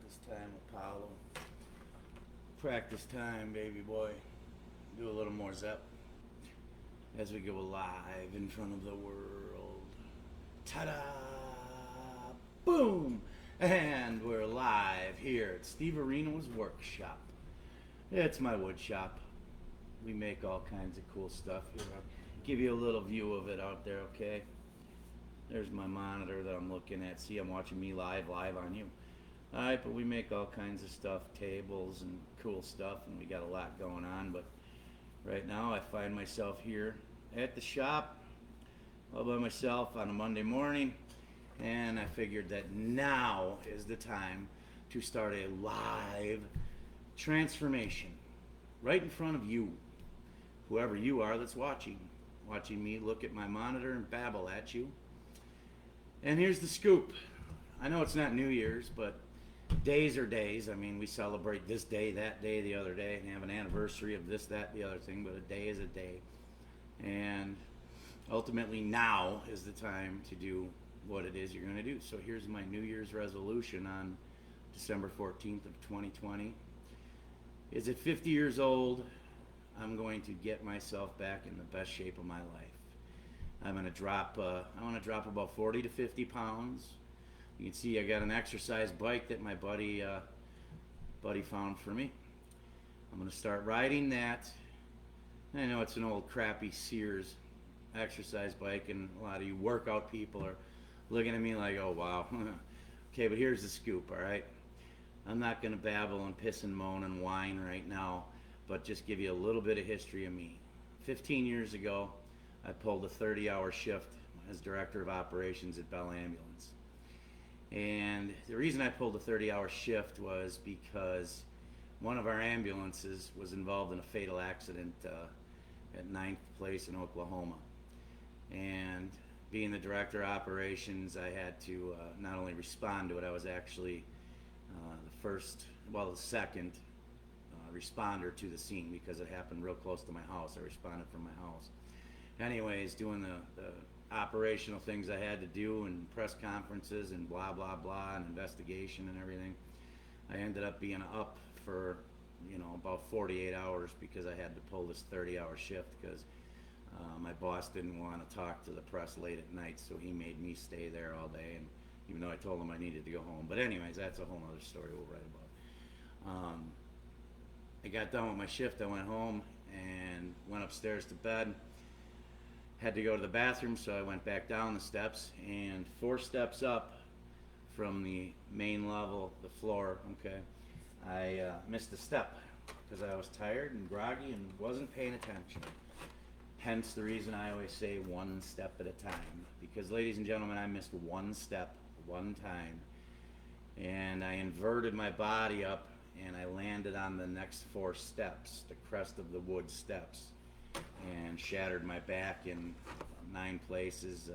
Practice time, Apollo. Practice time, baby boy. Do a little more Zep as we go live in front of the world. Ta-da! Boom! And we're live here at Steve Arena's workshop. It's my wood shop. We make all kinds of cool stuff here. I'll give you a little view of it out there, okay? There's my monitor that I'm looking at. See, I'm watching me live on you. Alright, but we make all kinds of stuff, tables and cool stuff, and we got a lot going on. But right now I find myself here at the shop all by myself on a Monday morning, and I figured that now is the time to start a live transformation right in front of you, whoever you are that's watching me look at my monitor and babble at you. And here's the scoop. I know it's not New Year's, but days are days. I mean, we celebrate this day, that day, the other day, and have an anniversary of this, that, the other thing, but a day is a day. And ultimately now is the time to do what it is you're going to do. So here's my New Year's resolution on December 14th of 2020. Is at 50 years old, I'm going to get myself back in the best shape of my life. I'm going to drop, I want to drop about 40 to 50 pounds. You can see I got an exercise bike that my buddy found for me. I'm going to start riding that. I know it's an old crappy Sears exercise bike, and a lot of you workout people are looking at me like, oh wow. Okay, but here's the scoop, all right? I'm not going to babble and piss and moan and whine right now, but just give you a little bit of history of me. 15 years ago, I pulled a 30-hour shift as director of operations at Bell Ambulance. And the reason I pulled a 30-hour shift was because one of our ambulances was involved in a fatal accident at 9th Place in Oklahoma. And being the director of operations, I had to not only respond to it, I was actually the second responder to the scene because it happened real close to my house. I responded from my house. Anyways, doing the operational things I had to do and press conferences and blah blah blah and investigation and everything, I ended up being up for about 48 hours because I had to pull this 30-hour shift because my boss didn't want to talk to the press late at night, so he made me stay there all day, and even though I told him I needed to go home. But anyways, that's a whole other story we'll write about. I got done with my shift, I went home and went upstairs to bed. Had to go to the bathroom, so I went back down the steps, and 4 steps up from the main level, the floor, okay, I missed a step because I was tired and groggy and wasn't paying attention. Hence the reason I always say 1 step at a time, because ladies and gentlemen, I missed 1 step one time, and I inverted my body up and I landed on the next 4 steps, the crest of the wood steps, and shattered my back in 9 places.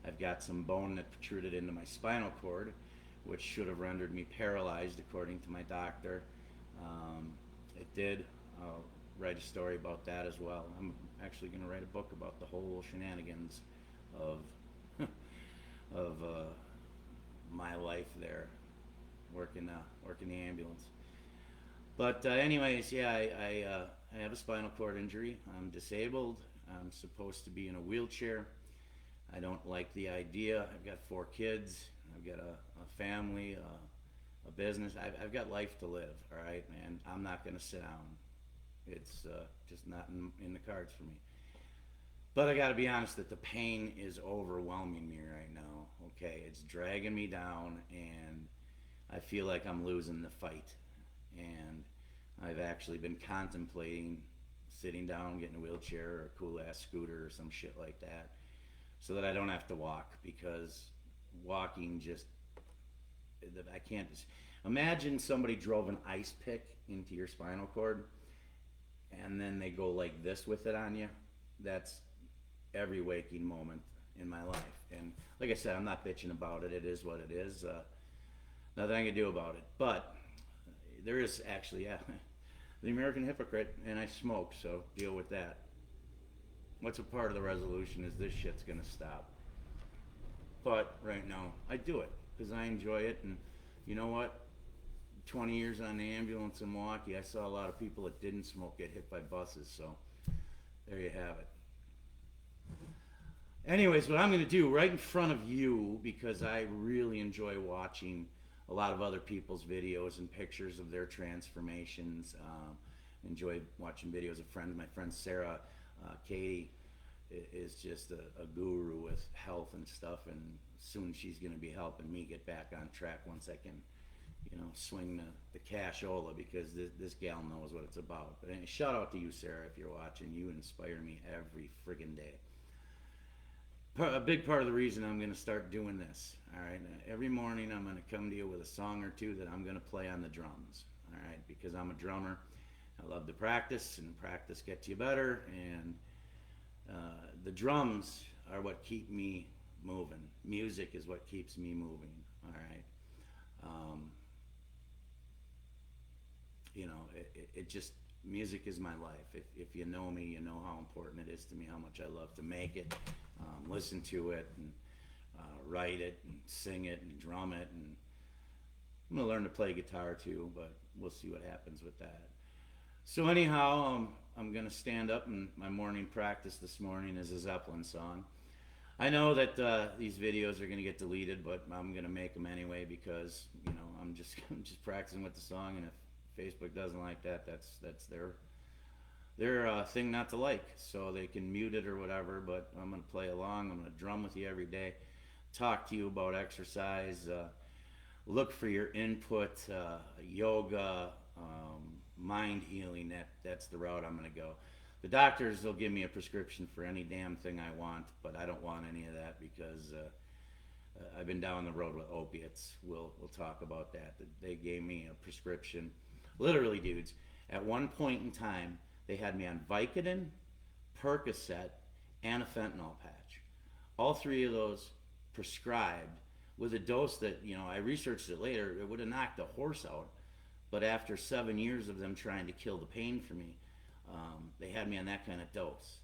I've got some bone that protruded into my spinal cord, which should have rendered me paralyzed according to my doctor. It did. I'll write a story about that as well. I'm actually going to write a book about the whole shenanigans of of my life there, working the ambulance. But anyways, yeah, I have a spinal cord injury. I'm disabled. I'm supposed to be in a wheelchair. I don't like the idea. I've got 4 kids. I've got a family, a business. I've got life to live, all right, man. I'm not going to sit down. It's just not in the cards for me. But I got to be honest that the pain is overwhelming me right now, okay? It's dragging me down, and I feel like I'm losing the fight. And I've actually been contemplating sitting down, getting a wheelchair or a cool ass scooter or some shit like that, so that I don't have to walk, because walking just, I can't just imagine somebody drove an ice pick into your spinal cord and then they go like this with it on you. That's every waking moment in my life. And like I said, I'm not bitching about it. It is what it is. Nothing I can do about it. But there is actually, yeah, the American hypocrite, and I smoke, so deal with that. What's a part of the resolution is this shit's gonna stop. But right now, I do it because I enjoy it, and you know what? 20 years on the ambulance in Milwaukee, I saw a lot of people that didn't smoke get hit by buses, so there you have it. Anyways, what I'm going to do right in front of you, because I really enjoy watching a lot of other people's videos and pictures of their transformations. Enjoy watching videos of friends. My friend Sarah, Katie, is just a guru with health and stuff, and soon she's going to be helping me get back on track once I can, swing the cashola, because this gal knows what it's about. But anyway, shout out to you, Sarah, if you're watching. You inspire me every friggin' day. A big part of the reason I'm going to start doing this, all right? Every morning I'm going to come to you with a song or two that I'm going to play on the drums, all right? Because I'm a drummer. I love to practice, and practice gets you better, and the drums are what keep me moving. Music is what keeps me moving, all right? It just, music is my life. If you know me, you know how important it is to me, how much I love to make it, listen to it, and write it, and sing it, and drum it, and I'm gonna learn to play guitar too, but we'll see what happens with that. So anyhow, I'm gonna stand up, and my morning practice this morning is a Zeppelin song. I know that these videos are gonna get deleted, but I'm gonna make them anyway, because I'm just practicing with the song, and if Facebook doesn't like that, that's their thing not to like, so they can mute it or whatever. But I'm gonna play along. I'm gonna drum with you every day, talk to you about exercise, look for your input, yoga, mind healing. That's the route I'm gonna go. The doctors will give me a prescription for any damn thing I want, but I don't want any of that, because I've been down the road with opiates. We'll talk about that. They gave me a prescription. Literally, dudes, at one point in time, they had me on Vicodin, Percocet, and a fentanyl patch. All three of those prescribed with a dose that, I researched it later, it would have knocked a horse out. But after 7 years of them trying to kill the pain for me, they had me on that kind of dose.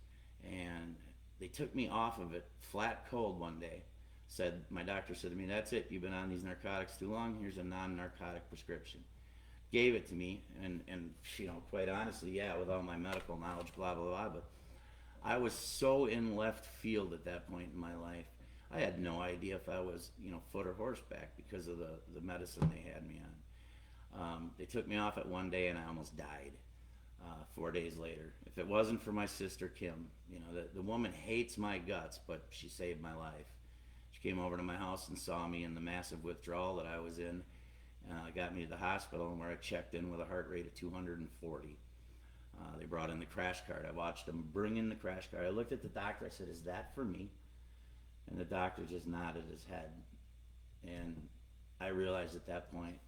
And they took me off of it flat cold one day. My doctor said to me, "That's it, you've been on these narcotics too long, here's a non-narcotic prescription." Gave it to me, and quite honestly, yeah, with all my medical knowledge, blah, blah, blah, but I was so in left field at that point in my life. I had no idea if I was, foot or horseback, because of the medicine they had me on. They took me off it one day, and I almost died 4 days later. If it wasn't for my sister, Kim, the woman hates my guts, but she saved my life. She came over to my house and saw me in the massive withdrawal that I was in. Got me to the hospital, where I checked in with a heart rate of 240. They brought in the crash cart. I watched them bring in the crash cart. I looked at the doctor. I said, "Is that for me?" And the doctor just nodded his head. And I realized at that point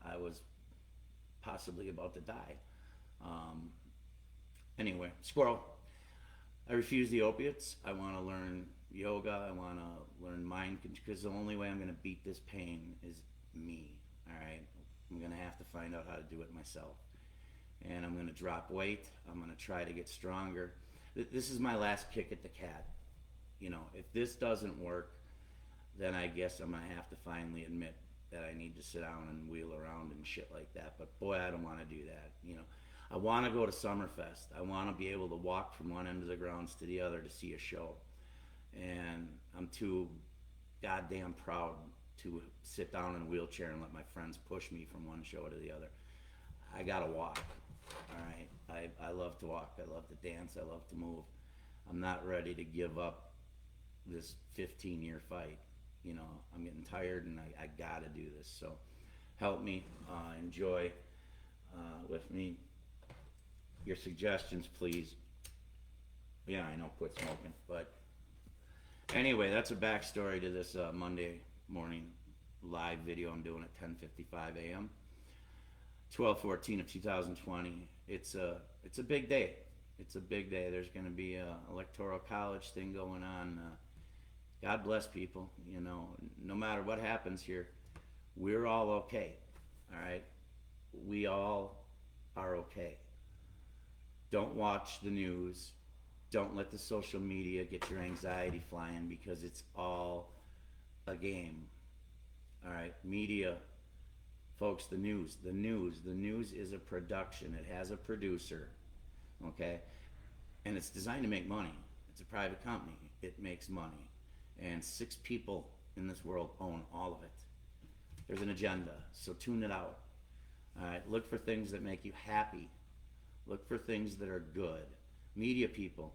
I was possibly about to die. Anyway, squirrel. I refuse the opiates. I want to learn yoga. I want to learn mind control, because the only way I'm going to beat this pain is me. All right, I'm going to have to find out how to do it myself, and I'm going to drop weight. I'm going to try to get stronger. This is my last kick at the cat. If this doesn't work, then I guess I'm going to have to finally admit that I need to sit down and wheel around and shit like that. But boy, I don't want to do that. I want to go to Summerfest. I want to be able to walk from one end of the grounds to the other to see a show, and I'm too goddamn proud to sit down in a wheelchair and let my friends push me from one show to the other. I gotta walk, all right? I love to walk, I love to dance, I love to move. I'm not ready to give up this 15-year fight. I'm getting tired, and I gotta do this. So help me, enjoy with me. Your suggestions, please. Yeah, I know, quit smoking, but anyway, that's a backstory to this Monday morning live video I'm doing at 10:55 a.m. 12/14 of 2020. It's a big day. It's a big day. There's going to be a electoral college thing going on. God bless people. No matter what happens here, we're all okay. All right, we all are okay. Don't watch the news. Don't let the social media get your anxiety flying, because it's all a game. All right, media Folks, the news is a production. It has a producer, okay? And it's designed to make money. It's a private company. It makes money. And 6 people in this world own all of it. There's an agenda, so tune it out. All right, look for things that make you happy. Look for things that are good. Media people,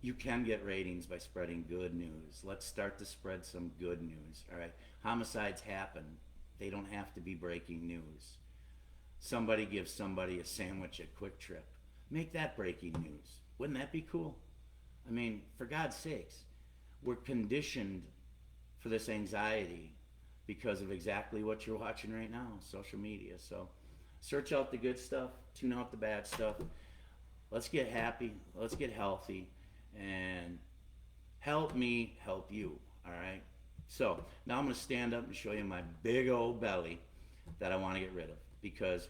you can get ratings by spreading good news. Let's start to spread some good news, all right? Homicides happen. They don't have to be breaking news. Somebody gives somebody a sandwich at Quick Trip. Make that breaking news. Wouldn't that be cool? I mean, for God's sakes, we're conditioned for this anxiety because of exactly what you're watching right now, social media. So search out the good stuff, tune out the bad stuff. Let's get happy, let's get healthy, and help me help you, all right? So now I'm going to stand up and show you my big old belly that I want to get rid of, because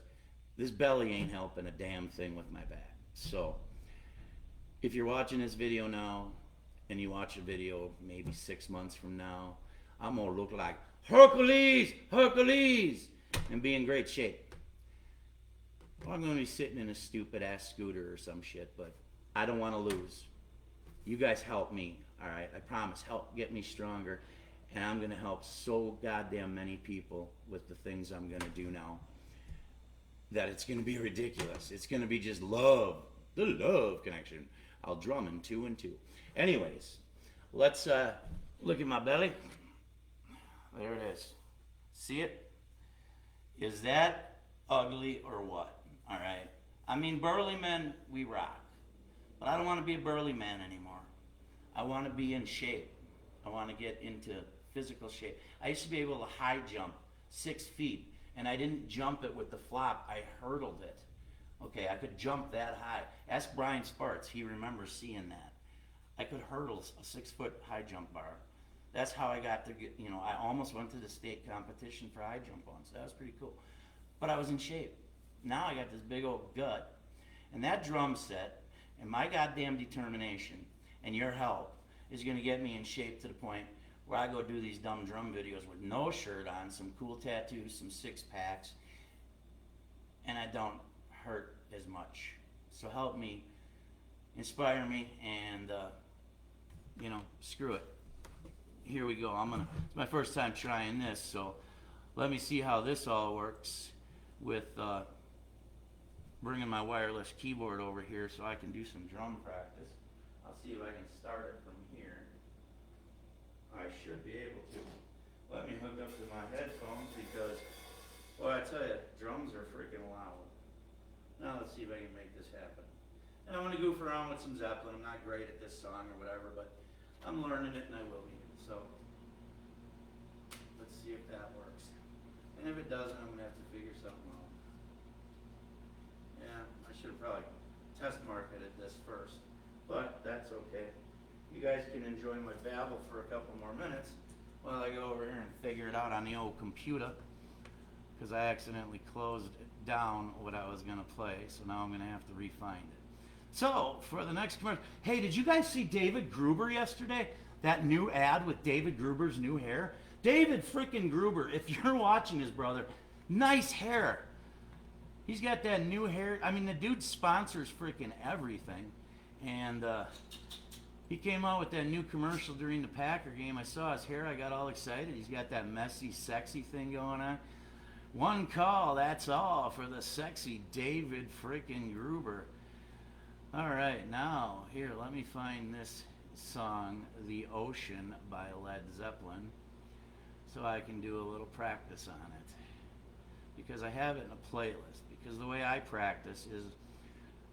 this belly ain't helping a damn thing with my back. So if you're watching this video now and you watch a video maybe 6 months from now, I'm going to look like Hercules, and be in great shape. Well, I'm going to be sitting in a stupid ass scooter or some shit, but I don't want to lose. You guys help me, all right? I promise, help get me stronger. And I'm going to help so goddamn many people with the things I'm going to do now that it's going to be ridiculous. It's going to be just love, the love connection. I'll drum in 2 and 2. Anyways, let's look at my belly. There it is. See it? Is that ugly or what? All right. I mean, burly men, we rock. But I don't want to be a burly man anymore. I want to be in shape. I want to get into physical shape. I used to be able to high jump 6 feet, and I didn't jump it with the flop. I hurdled it. Okay, I could jump that high. Ask Brian Sparts. He remembers seeing that. I could hurdle a 6-foot high jump bar. That's how I got to get, I almost went to the state competition for high jump once. That was pretty cool. But I was in shape. Now I got this big old gut. And that drum set and my goddamn determination and your help is going to get me in shape to the point where I go do these dumb drum videos with no shirt on, some cool tattoos, some 6-packs, and I don't hurt as much. So help me, inspire me, and, screw it. Here we go. It's my first time trying this, so let me see how this all works with bringing my wireless keyboard over here so I can do some drum practice. I'll see if I can start it from here. I should be able to. Let me hook up to my headphones because, well, I tell you, drums are freaking loud. Now let's see if I can make this happen. And I'm going to goof around with some Zeppelin. I'm not great at this song or whatever, but I'm learning it and I will be. So let's see if that works. And if it doesn't, I'm going to have to figure something out. Yeah, I should have probably test marketed this first, but that's okay. You guys can enjoy my babble for a couple more minutes while I go over here and figure it out on the old computer, because I accidentally closed down what I was going to play, so now I'm going to have to re-find it. So, for the next commercial, hey, did you guys see David Gruber yesterday? That new ad with David Gruber's new hair? David freaking Gruber, if you're watching this, brother, nice hair. He's got that new hair. I mean, the dude sponsors freaking everything. And he came out with that new commercial during the Packer game. I saw his hair. I got all excited. He's got that messy, sexy thing going on. One call, that's all for the sexy David freaking Gruber. All right, now, here, let me find this song, The Ocean by Led Zeppelin, so I can do a little practice on it. Because I have it in a playlist. Because the way I practice is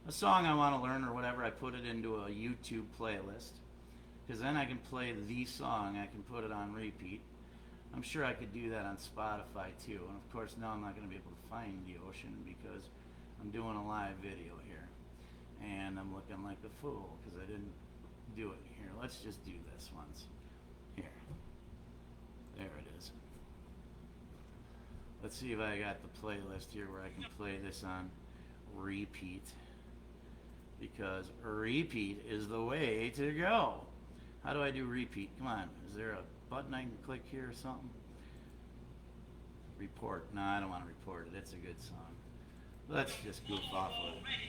a song I want to learn or whatever, I put it into a YouTube playlist. Because then I can play the song, I can put it on repeat. I'm sure I could do that on Spotify too. And of course now I'm not going to be able to find The Ocean because I'm doing a live video here. And I'm looking like a fool because I didn't do it here. Let's just do this once. Here. There it is. Let's see if I got the playlist here where I can play this on repeat. Because repeat is the way to go. How do I do repeat? Come on. Is there a button I can click here or something? report. No, I don't want to report it. It's a good song. Let's just goof off with it.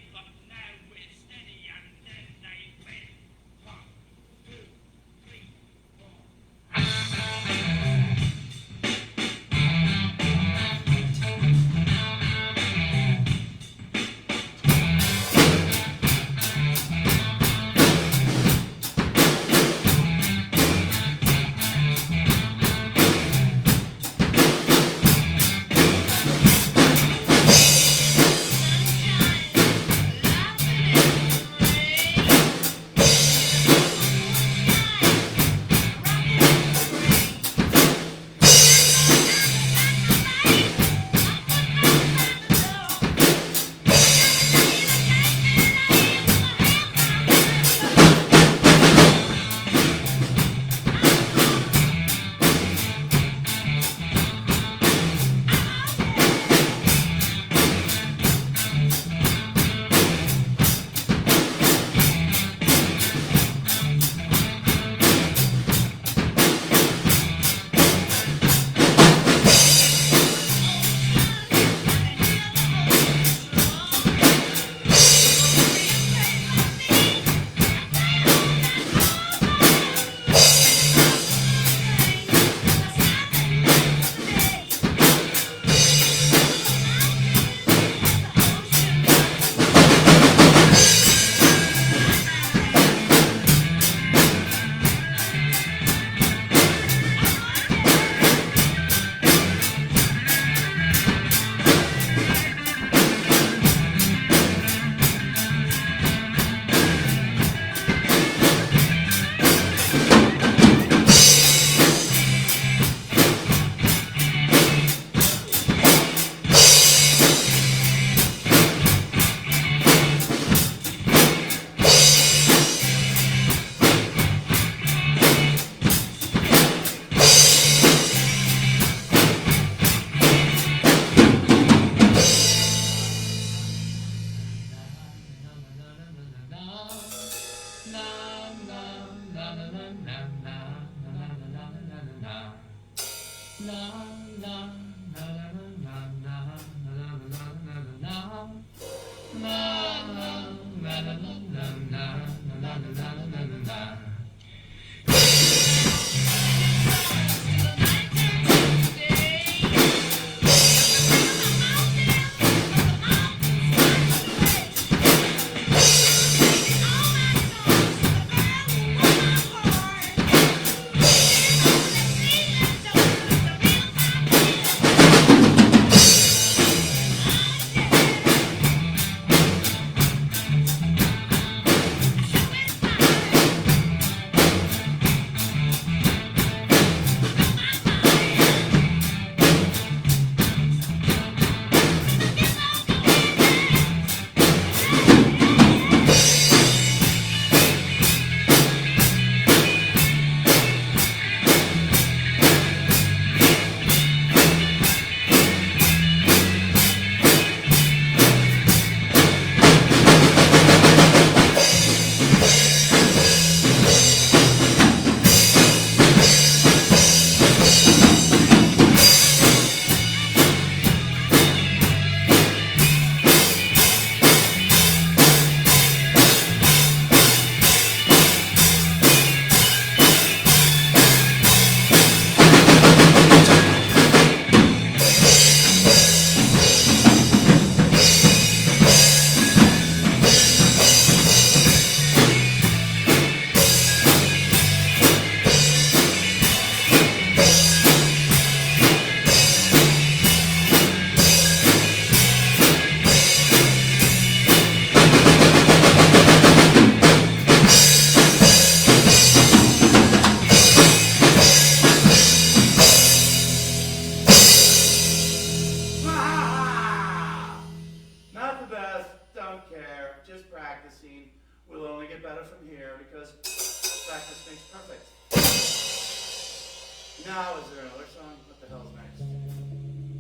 Now, is there another song? What the hell's next?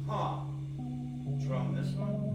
Huh. Drum this one?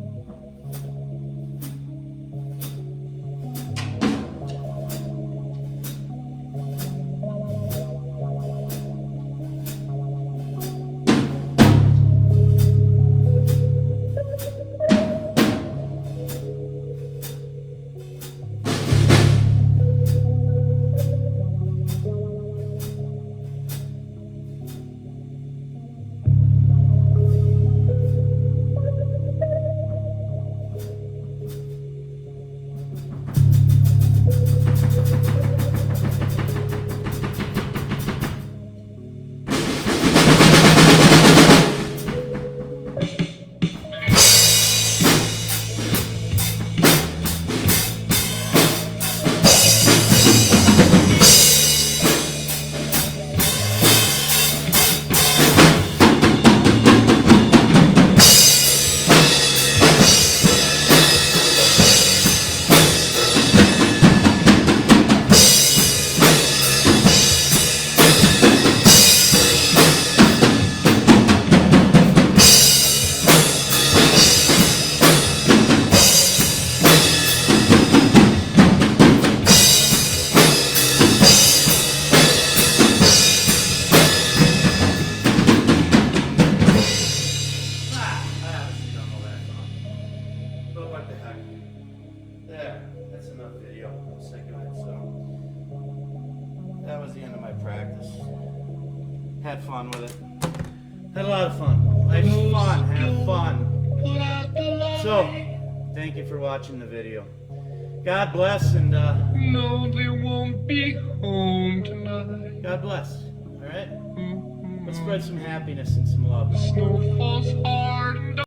practice. Had fun with it. Had a lot of fun. Life's fun. Have fun. So, thank you for watching the video. God bless, and No, they won't be home tonight. God bless. All right? Let's spread some happiness and some love. The snow falls hard and